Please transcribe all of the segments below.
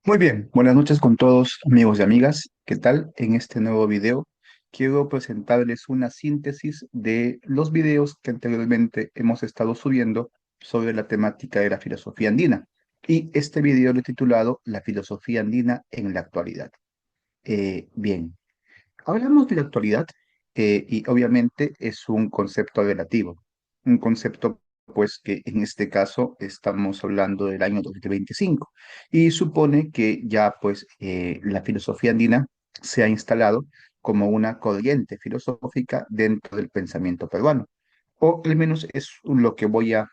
Muy bien, buenas noches con todos amigos y amigas. ¿Qué tal? En este nuevo video quiero presentarles una síntesis de los videos que anteriormente hemos estado subiendo sobre la temática de la filosofía andina. Y este video lo he titulado La filosofía andina en la actualidad. Bien, hablamos de la actualidad y obviamente es un concepto relativo, un concepto pues que en este caso estamos hablando del año 2025 y supone que ya pues la filosofía andina se ha instalado como una corriente filosófica dentro del pensamiento peruano, o al menos es lo que voy a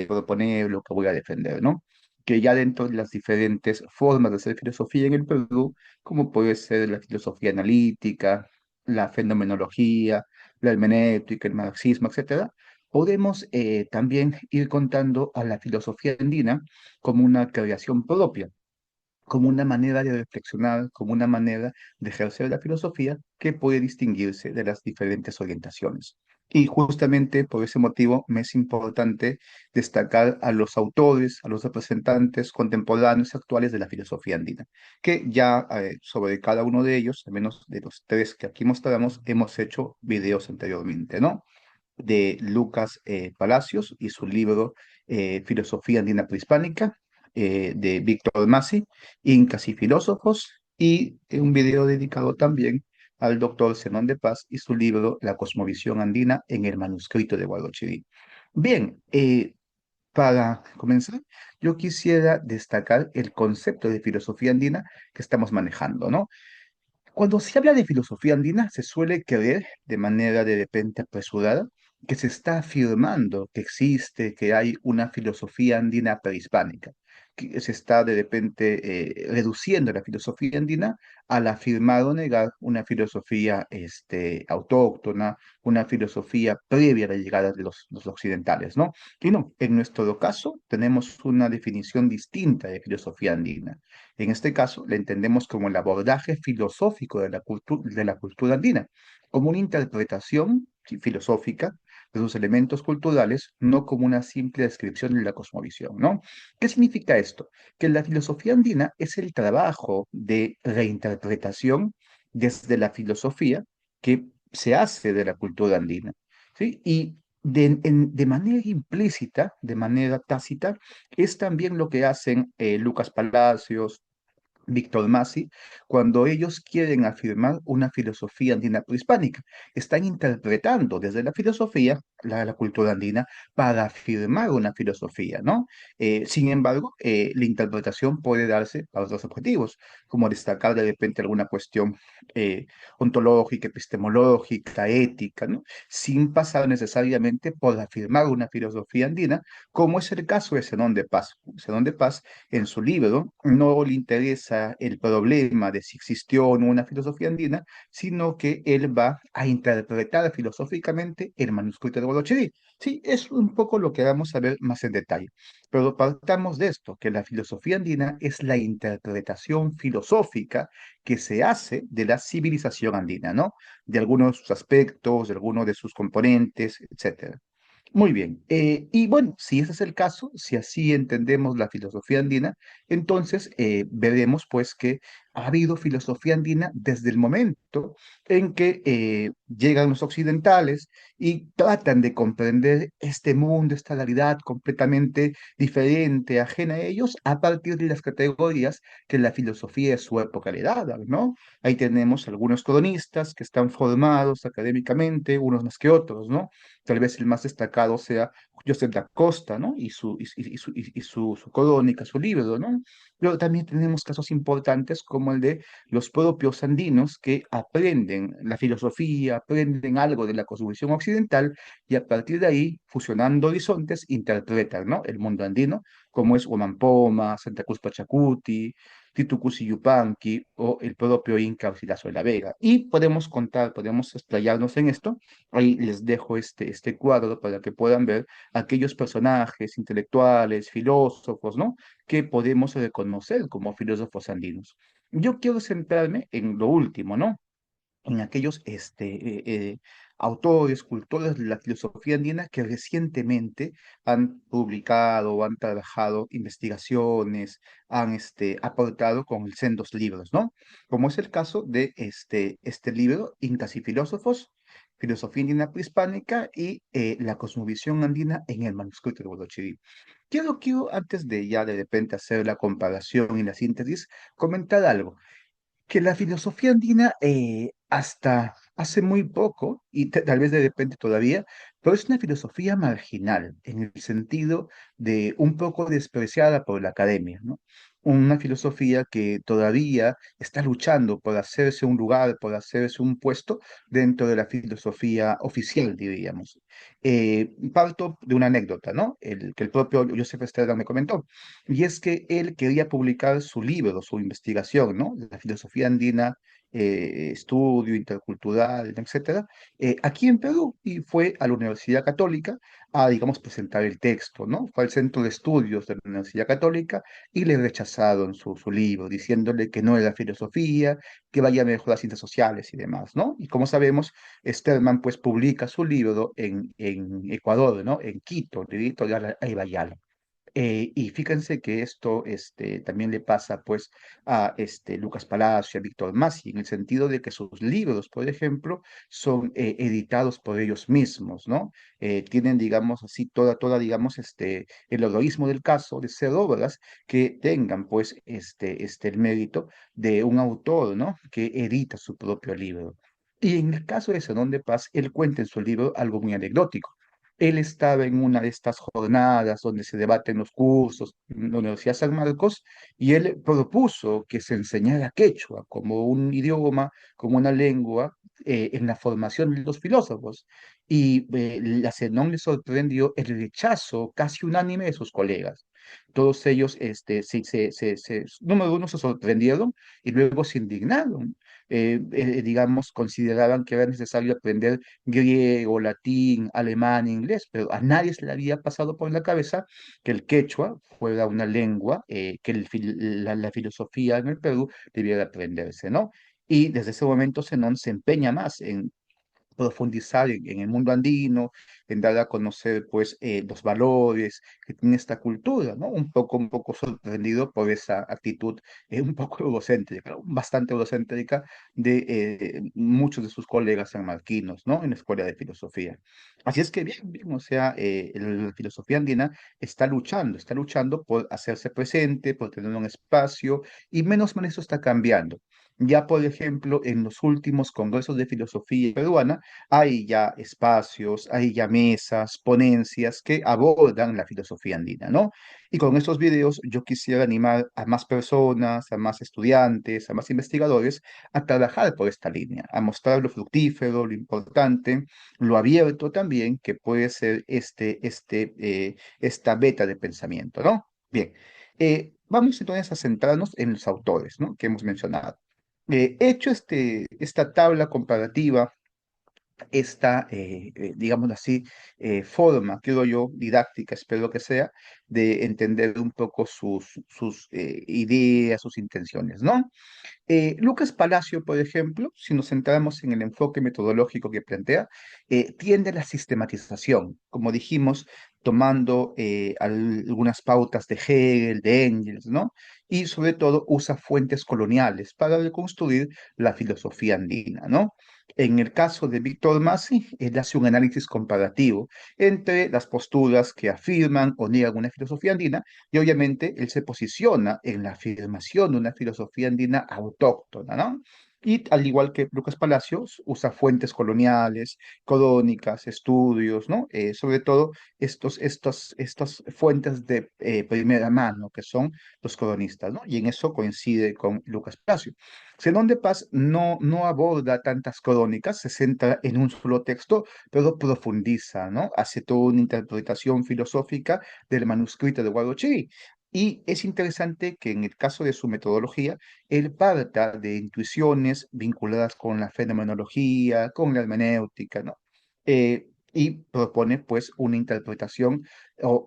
proponer, lo que voy a defender, ¿no? Que ya dentro de las diferentes formas de hacer filosofía en el Perú, como puede ser la filosofía analítica, la fenomenología, la hermenéutica, el marxismo, etcétera, podemos también ir contando a la filosofía andina como una creación propia, como una manera de reflexionar, como una manera de ejercer la filosofía que puede distinguirse de las diferentes orientaciones. Y justamente por ese motivo me es importante destacar a los autores, a los representantes contemporáneos actuales de la filosofía andina, que ya sobre cada uno de ellos, al menos de los tres que aquí mostramos, hemos hecho videos anteriormente, ¿no? De Lucas Palacios y su libro Filosofía Andina Prehispánica, de Víctor Masi, Incas y Filósofos, y un video dedicado también al doctor Zenón de Paz y su libro La Cosmovisión Andina en el manuscrito de Guadalquivir. Bien, para comenzar, yo quisiera destacar el concepto de filosofía andina que estamos manejando, ¿no? Cuando se habla de filosofía andina, se suele creer de manera de repente apresurada que se está afirmando que existe, que hay una filosofía andina prehispánica, que se está de repente reduciendo la filosofía andina al afirmar o negar una filosofía autóctona, una filosofía previa a la llegada de los occidentales, ¿no? Y no, en nuestro caso tenemos una definición distinta de filosofía andina. En este caso, la entendemos como el abordaje filosófico de la cultura andina, como una interpretación filosófica de sus elementos culturales, no como una simple descripción de la cosmovisión, ¿no? ¿Qué significa esto? Que la filosofía andina es el trabajo de reinterpretación desde la filosofía que se hace de la cultura andina, ¿sí? Y de manera implícita, de manera tácita, es también lo que hacen Lucas Palacios, Víctor Masi, cuando ellos quieren afirmar una filosofía andina prehispánica. Están interpretando desde la filosofía la cultura andina para afirmar una filosofía, ¿no? Sin embargo, la interpretación puede darse para otros objetivos, como destacar de repente alguna cuestión eh, ontológica, epistemológica, ética, ¿no? Sin pasar necesariamente por afirmar una filosofía andina, como es el caso de Zenón de Paz. Zenón de Paz en su libro no le interesa el problema de si existió o no una filosofía andina, sino que él va a interpretar filosóficamente el manuscrito de Guadalquivir. Sí, es un poco lo que vamos a ver más en detalle. Pero partamos de esto, que la filosofía andina es la interpretación filosófica que se hace de la civilización andina, ¿no? De algunos de sus aspectos, de algunos de sus componentes, etcétera. Muy bien. Y bueno, si ese es el caso, si así entendemos la filosofía andina, entonces veremos pues que ha habido filosofía andina desde el momento en que llegan los occidentales y tratan de comprender este mundo, esta realidad completamente diferente, ajena a ellos, a partir de las categorías que la filosofía de su época le daba, ¿no? Ahí tenemos algunos cronistas que están formados académicamente, unos más que otros, ¿no? Tal vez el más destacado sea Josep da Costa, ¿no? Y su crónica, su libro, ¿no? Pero también tenemos casos importantes como el de los propios andinos que aprenden la filosofía, aprenden algo de la cosmovisión occidental y a partir de ahí, fusionando horizontes, interpretan, ¿no? El mundo andino, como es Huamampoma, Santa Cruz Pachacuti, Titucusi Yupanqui o el propio Inca Garcilaso de la Vega. Y podemos contar, podemos explayarnos en esto. Ahí les dejo este cuadro para que puedan ver aquellos personajes intelectuales, filósofos, ¿no? Que podemos reconocer como filósofos andinos. Yo quiero centrarme en lo último, ¿no? En aquellos autores, cultores de la filosofía andina que recientemente han publicado o han trabajado investigaciones, han aportado con sendos libros, ¿no? Como es el caso de este libro, Incas y Filósofos, Filosofía Andina Prehispánica y la Cosmovisión Andina en el manuscrito de Huarochirí. Quiero, antes de ya de repente hacer la comparación y la síntesis, comentar algo que la filosofía andina hasta hace muy poco, y tal vez de repente todavía, pero es una filosofía marginal, en el sentido de un poco despreciada por la academia, ¿no? Una filosofía que todavía está luchando por hacerse un lugar, por hacerse un puesto dentro de la filosofía oficial, diríamos. Parto de una anécdota, ¿no? Que el propio Joseph Stedman me comentó. Y es que él quería publicar su libro, su investigación, ¿no? La filosofía andina, estudio intercultural, etcétera, aquí en Perú, y fue a la Universidad Católica a, digamos, presentar el texto, ¿no? Fue al Centro de Estudios de la Universidad Católica y le rechazaron su libro, diciéndole que no era filosofía, que vaya mejor las ciencias sociales y demás, ¿no? Y como sabemos, Sterman, pues, publica su libro en Ecuador, ¿no? En Quito, de editorial Aybayala. Y fíjense que esto también le pasa pues a Lucas Palacio, a Víctor Masi, en el sentido de que sus libros, por ejemplo, son editados por ellos mismos, ¿no? Tienen, digamos así, digamos, el heroísmo del caso de ser obras que tengan pues el mérito de un autor, ¿no? Que edita su propio libro. Y en el caso de Zenón de Paz, él cuenta en su libro algo muy anecdótico. Él estaba en una de estas jornadas donde se debaten los cursos en la Universidad San Marcos y él propuso que se enseñara quechua como un idioma, como una lengua en la formación de los filósofos. Y la Zenón le sorprendió el rechazo casi unánime de sus colegas. Todos ellos, número uno, se sorprendieron y luego se indignaron. Digamos, consideraban que era necesario aprender griego, latín, alemán, inglés, pero a nadie se le había pasado por la cabeza que el quechua fuera una lengua que la filosofía en el Perú debiera aprenderse, ¿no? Y desde ese momento Zenón se empeña más en profundizar en el mundo andino, en dar a conocer pues los valores que tiene esta cultura, ¿no? Un poco sorprendido por esa actitud un poco egocéntrica, bastante egocéntrica de muchos de sus colegas sanmarquinos, ¿no? En la escuela de filosofía. Así es que bien, o sea, la filosofía andina está luchando por hacerse presente, por tener un espacio, y menos mal eso está cambiando. Ya, por ejemplo, en los últimos congresos de filosofía peruana, hay ya espacios, hay ya mesas, ponencias que abordan la filosofía andina, ¿no? Y con estos videos yo quisiera animar a más personas, a más estudiantes, a más investigadores a trabajar por esta línea, a mostrar lo fructífero, lo importante, lo abierto también que puede ser esta beta de pensamiento, ¿no? Bien, vamos entonces a centrarnos en los autores, ¿no? Que hemos mencionado. He hecho esta tabla comparativa, esta, digamos así, forma, creo yo, didáctica, espero que sea, de entender un poco sus ideas, sus intenciones, ¿no? Lucas Palacio, por ejemplo, si nos centramos en el enfoque metodológico que plantea, tiende a la sistematización, como dijimos, tomando algunas pautas de Hegel, de Engels, ¿no? Y sobre todo usa fuentes coloniales para reconstruir la filosofía andina, ¿no? En el caso de Víctor Masi, él hace un análisis comparativo entre las posturas que afirman o niegan una filosofía andina y obviamente él se posiciona en la afirmación de una filosofía andina autóctona, ¿no? Y al igual que Lucas Palacios, usa fuentes coloniales, crónicas, estudios, ¿no? Sobre todo estas fuentes de primera mano, que son los cronistas, ¿no? Y en eso coincide con Lucas Palacio. Zenón de Paz no aborda tantas crónicas, se centra en un solo texto, pero profundiza, ¿no? Hace toda una interpretación filosófica del manuscrito de Huarochirí. Y es interesante que en el caso de su metodología, él parta de intuiciones vinculadas con la fenomenología, con la hermenéutica, ¿no? Y propone pues una interpretación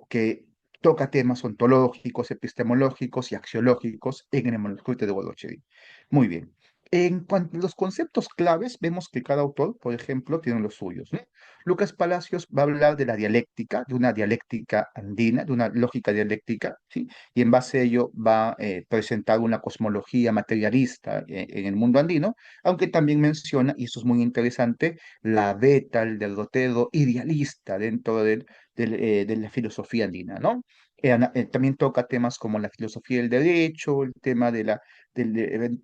que toca temas ontológicos, epistemológicos y axiológicos en el manuscrito de Huarochirí. Muy bien. En cuanto a los conceptos claves, vemos que cada autor, por ejemplo, tiene los suyos, ¿no? Lucas Palacios va a hablar de la dialéctica, de una dialéctica andina, de una lógica dialéctica, ¿sí? Y en base a ello va a presentar una cosmología materialista en el mundo andino, aunque también menciona, y eso es muy interesante, la beta, el derrotero idealista dentro de la filosofía andina, ¿no? También toca temas como la filosofía del derecho, el tema de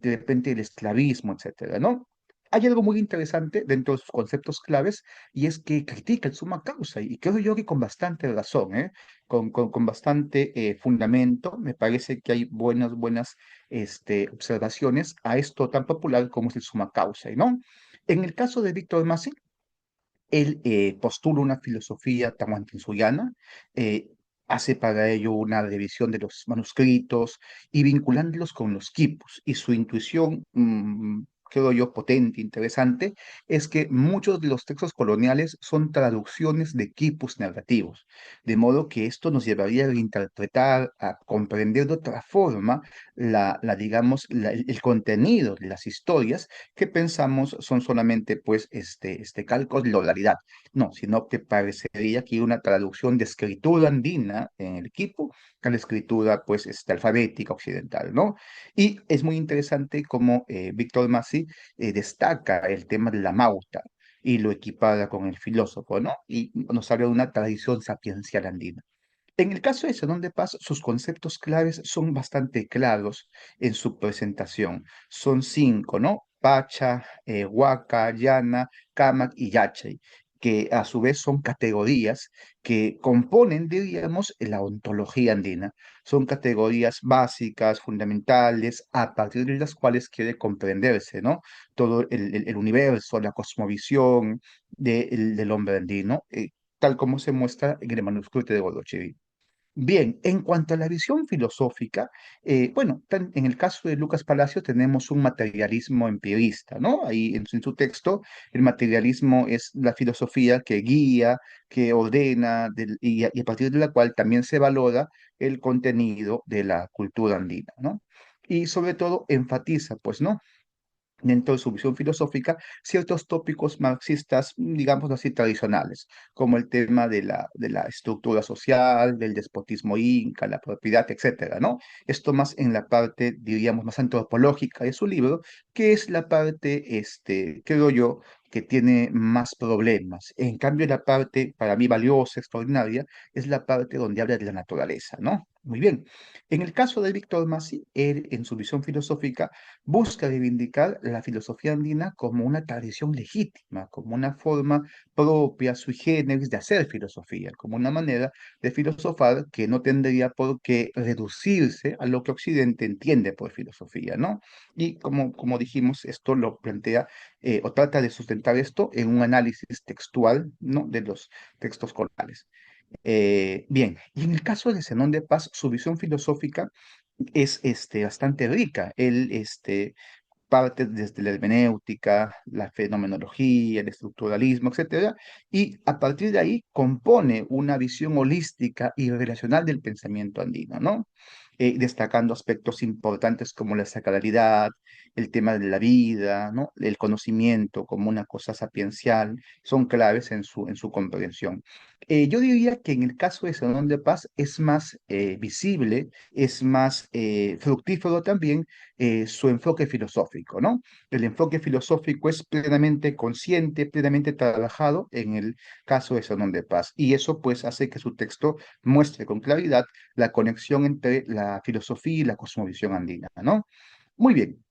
repente el esclavismo, etcétera, ¿no? Hay algo muy interesante dentro de sus conceptos claves y es que critica el suma causa y creo yo que con bastante razón, ¿eh? Con bastante fundamento. Me parece que hay buenas observaciones a esto tan popular como es el suma causa, ¿no? En el caso de Víctor Massi, él postula una filosofía tahuantinsuyoana, eh, hace para ello una revisión de los manuscritos y vinculándolos con los quipus. Y su intuición, creo yo, potente, interesante, es que muchos de los textos coloniales son traducciones de quipus narrativos, de modo que esto nos llevaría a interpretar, a comprender de otra forma digamos, el contenido de las historias que pensamos son solamente pues calcos de oralidad. No, sino que parecería que hay una traducción de escritura andina en el equipo a la escritura pues alfabética occidental, ¿no? Y es muy interesante cómo Víctor Massi destaca el tema de la mauta y lo equipara con el filósofo, ¿no? Y nos habla de una tradición sapiencial andina. En el caso de Zenón de Paz, sus conceptos claves son bastante claros en su presentación. Son cinco, ¿no? Pacha, Huaca, Llana, Cámac y Yachay, que a su vez son categorías que componen, diríamos, la ontología andina. Son categorías básicas, fundamentales, a partir de las cuales quiere comprenderse, ¿no? Todo el universo, la cosmovisión del hombre andino, tal como se muestra en el manuscrito de Godochevy. Bien, en cuanto a la visión filosófica, bueno, en el caso de Lucas Palacio tenemos un materialismo empirista, ¿no? Ahí en su texto, el materialismo es la filosofía que guía, que ordena, y a partir de la cual también se valora el contenido de la cultura andina, ¿no? Y sobre todo enfatiza, pues, ¿no? Dentro de su visión filosófica, ciertos tópicos marxistas, digamos así, tradicionales, como el tema de la estructura social, del despotismo inca, la propiedad, etcétera, ¿no? Esto más en la parte, diríamos, más antropológica de su libro, que es la parte, creo yo, que tiene más problemas. En cambio, la parte, para mí, valiosa, extraordinaria, es la parte donde habla de la naturaleza, ¿no? Muy bien. En el caso de Víctor Massi, él, en su visión filosófica, busca reivindicar la filosofía andina como una tradición legítima, como una forma propia, sui generis, de hacer filosofía, como una manera de filosofar que no tendría por qué reducirse a lo que Occidente entiende por filosofía, ¿no? Y como dijimos, esto lo plantea o trata de sustentar esto en un análisis textual, ¿no? De los textos corales. Bien, y en el caso de Zenón de Paz, su visión filosófica es bastante rica. Él parte desde la hermenéutica, la fenomenología, el estructuralismo, etcétera, y a partir de ahí compone una visión holística y relacional del pensamiento andino, ¿no? Destacando aspectos importantes como la sacralidad, el tema de la vida, ¿no? El conocimiento como una cosa sapiencial, son claves en su comprensión. Yo diría que en el caso de Salón de Paz es más visible, es más fructífero también su enfoque filosófico, ¿no? El enfoque filosófico es plenamente consciente, plenamente trabajado en el caso de Salón de Paz, y eso pues hace que su texto muestre con claridad la conexión entre la filosofía y la cosmovisión andina, ¿no? Muy bien.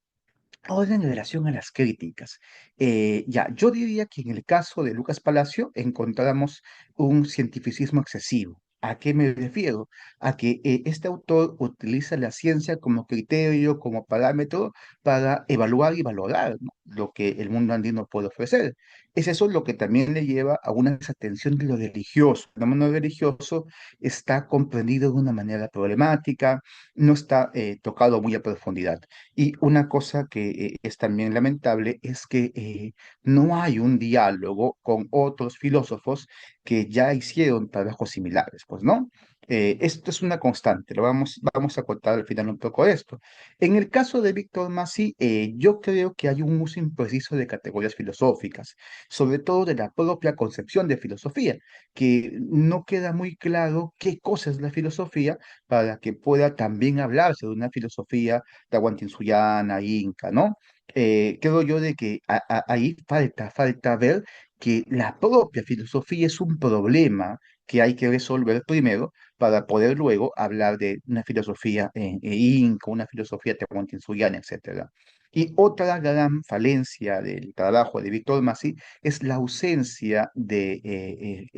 Ahora en relación a las críticas, yo diría que en el caso de Lucas Palacio encontramos un cientificismo excesivo. ¿A qué me refiero? A que este autor utiliza la ciencia como criterio, como parámetro para evaluar y valorar, ¿no? Lo que el mundo andino puede ofrecer. Es eso lo que también le lleva a una desatención de lo religioso. El fenómeno religioso está comprendido de una manera problemática, no está tocado muy a profundidad. Y una cosa que es también lamentable es que no hay un diálogo con otros filósofos que ya hicieron trabajos similares, pues, ¿no? Esto es una constante, vamos a contar al final un poco de esto. En el caso de Víctor Massi, yo creo que hay un uso impreciso de categorías filosóficas, sobre todo de la propia concepción de filosofía, que no queda muy claro qué cosa es la filosofía para que pueda también hablarse de una filosofía tahuantinsuyana, inca, ¿no? Creo yo de que ahí falta ver que la propia filosofía es un problema que hay que resolver primero para poder luego hablar de una filosofía inca, una filosofía tehuantinsuyana, etcétera. Y otra gran falencia del trabajo de Víctor Massi es la ausencia de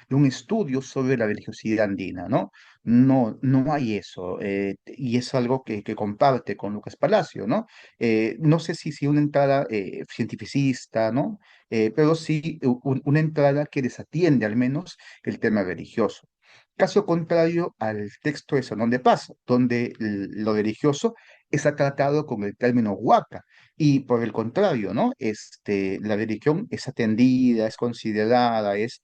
un estudio sobre la religiosidad andina, ¿no? No hay eso, y es algo que comparte con Lucas Palacio, ¿no? No sé si una entrada cientificista, ¿no? Pero sí una entrada que desatiende al menos el tema religioso. Caso contrario al texto de Sanón de Paz, donde lo religioso está tratado con el término huaca, y por el contrario, ¿no? La religión es atendida, es considerada, es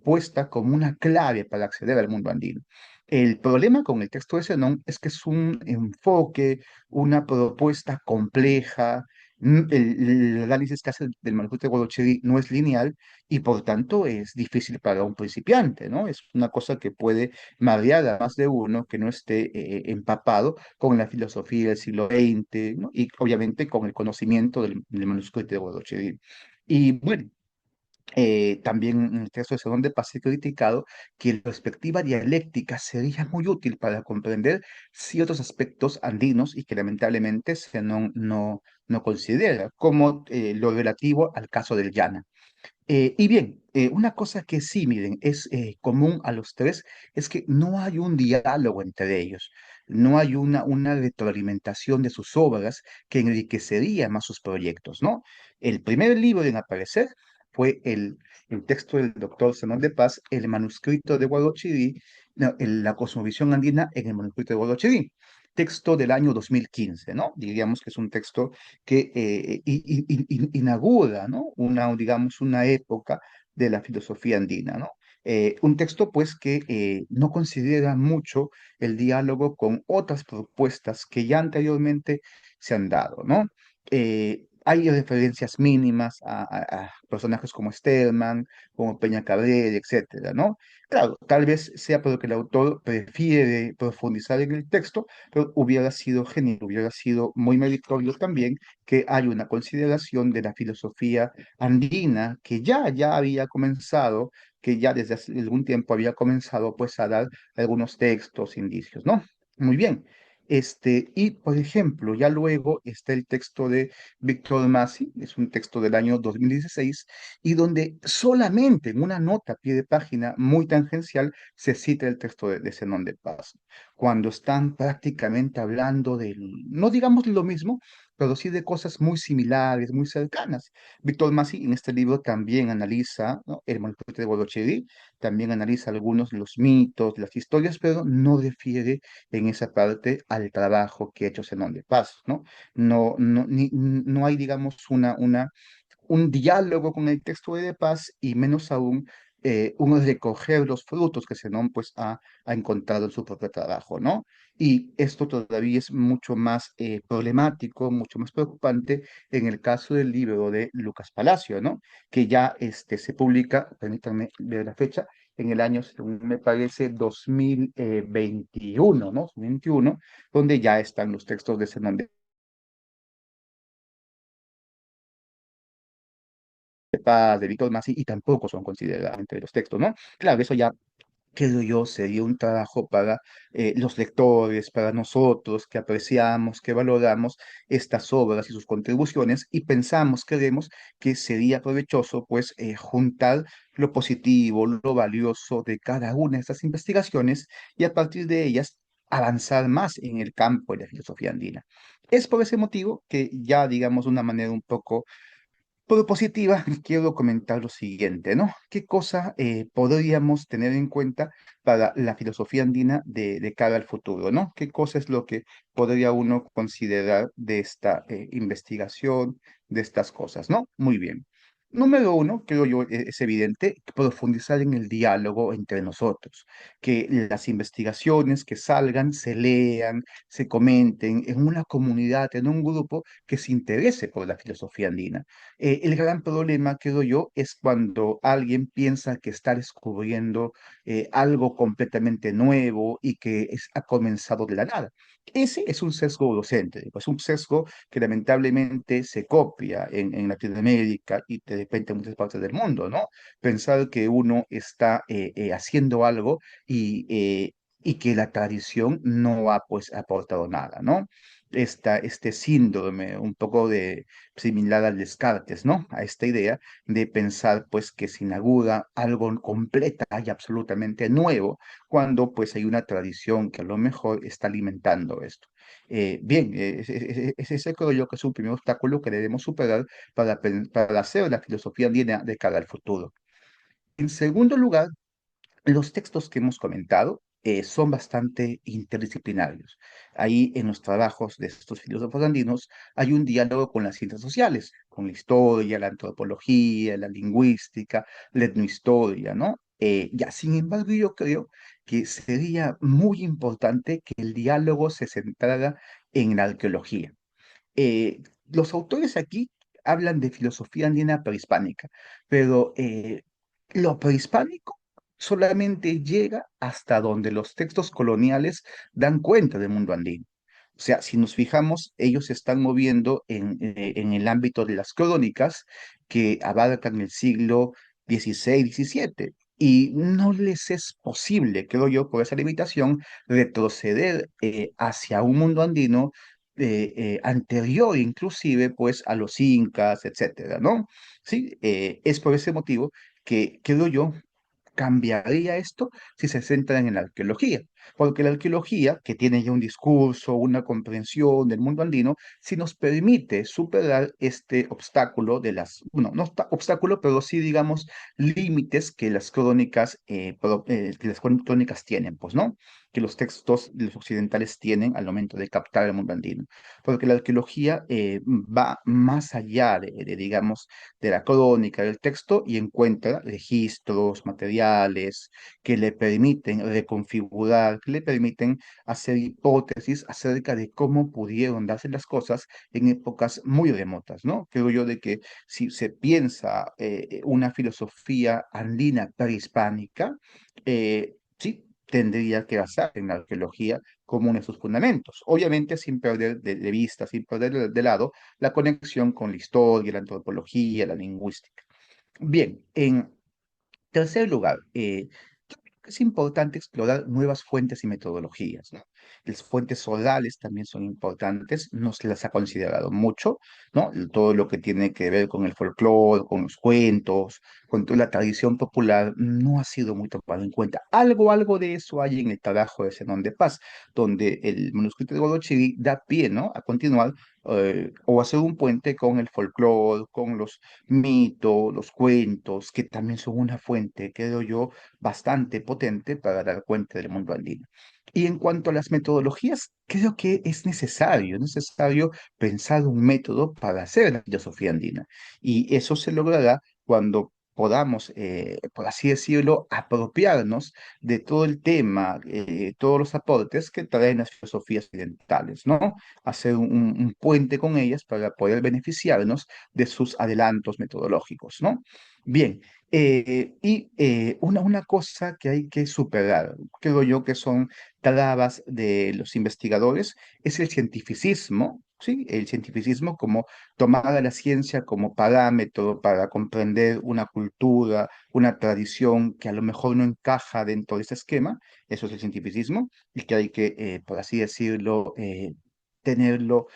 puesta como una clave para acceder al mundo andino. El problema con el texto de Zenón es que es un enfoque, una propuesta compleja. El análisis que hace del manuscrito de Guadalquivir no es lineal y por tanto es difícil para un principiante, ¿no? Es una cosa que puede marear a más de uno que no esté empapado con la filosofía del siglo XX, ¿no? Y obviamente con el conocimiento del manuscrito de Guadalquivir. Y bueno, también en el texto de Zenón de Paz he criticado que la perspectiva dialéctica sería muy útil para comprender ciertos aspectos andinos y que lamentablemente Zenón no considera, como lo relativo al caso del llana. Y bien, una cosa que sí, miren, es común a los tres, es que no hay un diálogo entre ellos, no hay una retroalimentación de sus obras que enriquecería más sus proyectos, ¿no? El primer libro en aparecer fue el texto del doctor Zenón de Paz, el manuscrito de Guadalquivir, no, la cosmovisión andina en el manuscrito de Guadalquivir, texto del año 2015, ¿no? Diríamos que es un texto que inaugura, ¿no? Digamos, una época de la filosofía andina, ¿no? Un texto, pues, que no considera mucho el diálogo con otras propuestas que ya anteriormente se han dado, ¿no? Hay referencias mínimas a personajes como Stellman, como Peña Cabrera, etcétera, ¿no? Claro, tal vez sea porque el autor prefiere profundizar en el texto, pero hubiera sido genial, hubiera sido muy meritorio también que hay una consideración de la filosofía andina que ya había comenzado, que ya desde hace algún tiempo había comenzado pues a dar algunos textos, indicios, ¿no? Muy bien. Y por ejemplo, ya luego está el texto de Víctor Massi, es un texto del año 2016, y donde solamente en una nota a pie de página muy tangencial se cita el texto de Zenón de Paz, cuando están prácticamente hablando no digamos lo mismo, pero sí de cosas muy similares, muy cercanas. Víctor Massi en este libro también analiza, ¿no? El manuscrito de Guadalquivir, también analiza algunos de los mitos, las historias, pero no refiere en esa parte al trabajo que ha hecho Zenón de Paz, ¿no? No hay, digamos, un diálogo con el texto de Paz y menos aún un recoger los frutos que Zenón pues ha encontrado en su propio trabajo, ¿no? Y esto todavía es mucho más problemático, mucho más preocupante en el caso del libro de Lucas Palacio, ¿no? Que ya se publica, permítanme ver la fecha, en el año, según me parece, 2021, ¿no? 2021, donde ya están los textos de Zenón de Paz, de Víctor Massi, y tampoco son considerados entre los textos, ¿no? Claro, eso ya creo yo, sería un trabajo para los lectores, para nosotros que apreciamos, que valoramos estas obras y sus contribuciones y pensamos, creemos que sería provechoso pues juntar lo positivo, lo valioso de cada una de estas investigaciones y a partir de ellas avanzar más en el campo de la filosofía andina. Es por ese motivo que ya, digamos, de una manera un poco propositiva, quiero comentar lo siguiente, ¿no? ¿Qué cosa podríamos tener en cuenta para la filosofía andina de cara al futuro, ¿no? ¿Qué cosa es lo que podría uno considerar de esta investigación, de estas cosas, ¿no? Muy bien. Número uno, creo yo, es evidente, profundizar en el diálogo entre nosotros, que las investigaciones que salgan se lean, se comenten en una comunidad, en un grupo que se interese por la filosofía andina. El gran problema, creo yo, es cuando alguien piensa que está descubriendo algo completamente nuevo y que ha comenzado de la nada. Ese es un sesgo eurocéntrico, es un sesgo que lamentablemente se copia en Latinoamérica y de repente en muchas partes del mundo, ¿no? Pensar que uno está haciendo algo y que la tradición no ha pues aportado nada, ¿no? Este síndrome un poco similar al Descartes, ¿no? A esta idea de pensar pues que se inaugura algo completa y absolutamente nuevo cuando pues hay una tradición que a lo mejor está alimentando esto. Bien, ese creo yo que es un primer obstáculo que debemos superar para hacer la filosofía andina de cara al futuro. En segundo lugar, los textos que hemos comentado son bastante interdisciplinarios. Ahí en los trabajos de estos filósofos andinos hay un diálogo con las ciencias sociales, con la historia, la antropología, la lingüística, la etnohistoria, ¿no? Ya, sin embargo, yo creo que sería muy importante que el diálogo se centrara en la arqueología. Los autores aquí hablan de filosofía andina prehispánica, pero lo prehispánico solamente llega hasta donde los textos coloniales dan cuenta del mundo andino. O sea, si nos fijamos, ellos se están moviendo en el ámbito de las crónicas que abarcan el siglo XVI, XVII. Y no les es posible, creo yo, por esa limitación, retroceder hacia un mundo andino anterior inclusive pues a los incas, etcétera, ¿no? Sí, es por ese motivo que creo yo cambiaría esto si se centran en la arqueología, porque la arqueología, que tiene ya un discurso, una comprensión del mundo andino, si nos permite superar este obstáculo de bueno, no obstáculo, pero sí, digamos, límites que las crónicas, que las crónicas tienen, pues, ¿no? Que los textos de los occidentales tienen al momento de captar el mundo andino, porque la arqueología va más allá digamos, de la crónica, del texto y encuentra registros, materiales que le permiten reconfigurar, que le permiten hacer hipótesis acerca de cómo pudieron darse las cosas en épocas muy remotas, ¿no? Creo yo de que si se piensa una filosofía andina prehispánica, sí tendría que basar en la arqueología como uno de sus fundamentos, obviamente sin perder de vista, sin perder de lado la conexión con la historia, la antropología, la lingüística. Bien, en tercer lugar, yo creo que es importante explorar nuevas fuentes y metodologías, ¿no? Las fuentes orales también son importantes, no se las ha considerado mucho, ¿no? Todo lo que tiene que ver con el folclore, con los cuentos, con toda la tradición popular, no ha sido muy tomado en cuenta. Algo de eso hay en el trabajo de Zenón de Paz, donde el manuscrito de Godochiri da pie, ¿no? A continuar o hacer un puente con el folclore, con los mitos, los cuentos, que también son una fuente, creo yo, bastante potente para dar cuenta del mundo andino. Y en cuanto a las metodologías, creo que es necesario pensar un método para hacer la filosofía andina. Y eso se logrará cuando podamos, por así decirlo, apropiarnos de todo el tema, todos los aportes que traen las filosofías occidentales, ¿no? Hacer un puente con ellas para poder beneficiarnos de sus adelantos metodológicos, ¿no? Bien, una cosa que hay que superar, creo yo que son trabas de los investigadores, es el cientificismo, ¿sí? El cientificismo como tomar a la ciencia como parámetro para comprender una cultura, una tradición que a lo mejor no encaja dentro de ese esquema, eso es el cientificismo, y que hay que, por así decirlo, tenerlo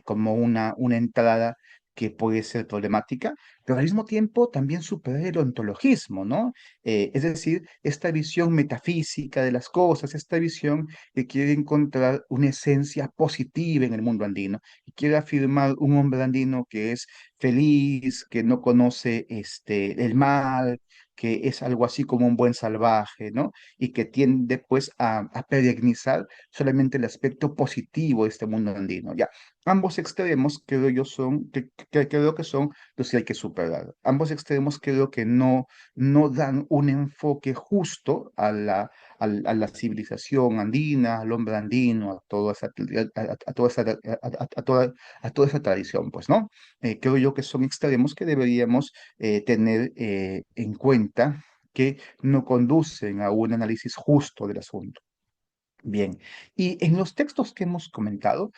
como una entrada que puede ser problemática, pero al mismo tiempo también superar el ontologismo, ¿no? Es decir, esta visión metafísica de las cosas, esta visión que quiere encontrar una esencia positiva en el mundo andino, y quiere afirmar un hombre andino que es feliz, que no conoce el mal, que es algo así como un buen salvaje, ¿no? Y que tiende pues a peregrinizar solamente el aspecto positivo de este mundo andino, ¿ya? Ambos extremos creo yo son, creo que son los que hay que superar. Ambos extremos creo que no dan un enfoque justo a la civilización andina, al hombre andino, a toda esa, a toda esa, a toda esa tradición, pues, ¿no? Creo yo que son extremos que deberíamos tener en cuenta, que no conducen a un análisis justo del asunto. Bien, y en los textos que hemos comentado,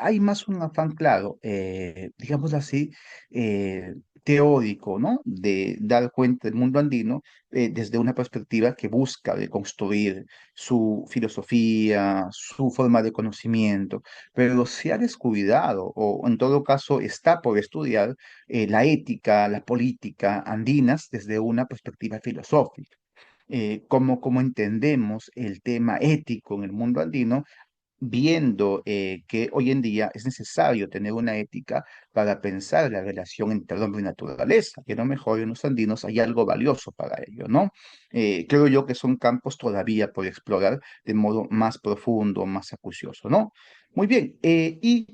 hay más un afán claro, digamos así, teórico, ¿no? De dar cuenta del mundo andino desde una perspectiva que busca de construir su filosofía, su forma de conocimiento, pero se ha descuidado, o en todo caso está por estudiar, la ética, la política andinas desde una perspectiva filosófica. Cómo entendemos el tema ético en el mundo andino, viendo que hoy en día es necesario tener una ética para pensar la relación entre el hombre y naturaleza, que no mejor en los andinos hay algo valioso para ello, ¿no? Creo yo que son campos todavía por explorar de modo más profundo, más acucioso, ¿no? Muy bien, y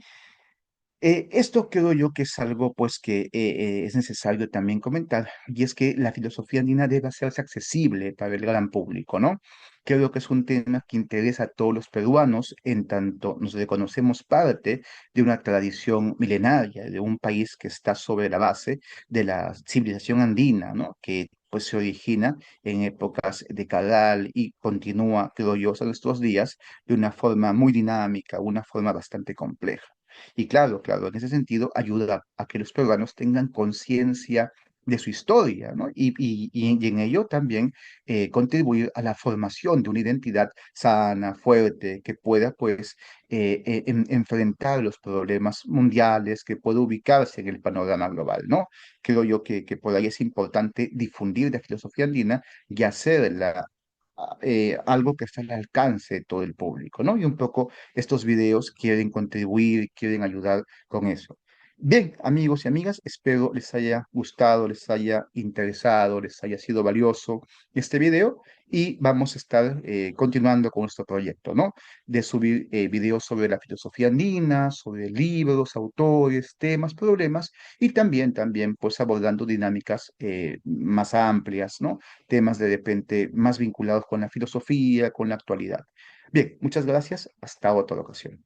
esto creo yo que es algo pues que es necesario también comentar, y es que la filosofía andina debe hacerse accesible para el gran público, ¿no? Creo que es un tema que interesa a todos los peruanos, en tanto nos reconocemos parte de una tradición milenaria, de un país que está sobre la base de la civilización andina, ¿no? Que pues se origina en épocas de Caral y continúa, creo yo, hasta nuestros días de una forma muy dinámica, una forma bastante compleja. Y claro, en ese sentido ayuda a que los peruanos tengan conciencia de su historia, ¿no? Y en ello también contribuir a la formación de una identidad sana, fuerte, que pueda, pues, enfrentar los problemas mundiales, que pueda ubicarse en el panorama global, ¿no? Creo yo que por ahí es importante difundir la filosofía andina y hacerla algo que está al alcance de todo el público, ¿no? Y un poco estos videos quieren contribuir, quieren ayudar con eso. Bien, amigos y amigas, espero les haya gustado, les haya interesado, les haya sido valioso este video, y vamos a estar continuando con nuestro proyecto, ¿no? De subir videos sobre la filosofía andina, sobre libros, autores, temas, problemas, y también pues abordando dinámicas más amplias, ¿no? Temas de repente más vinculados con la filosofía, con la actualidad. Bien, muchas gracias. Hasta otra ocasión.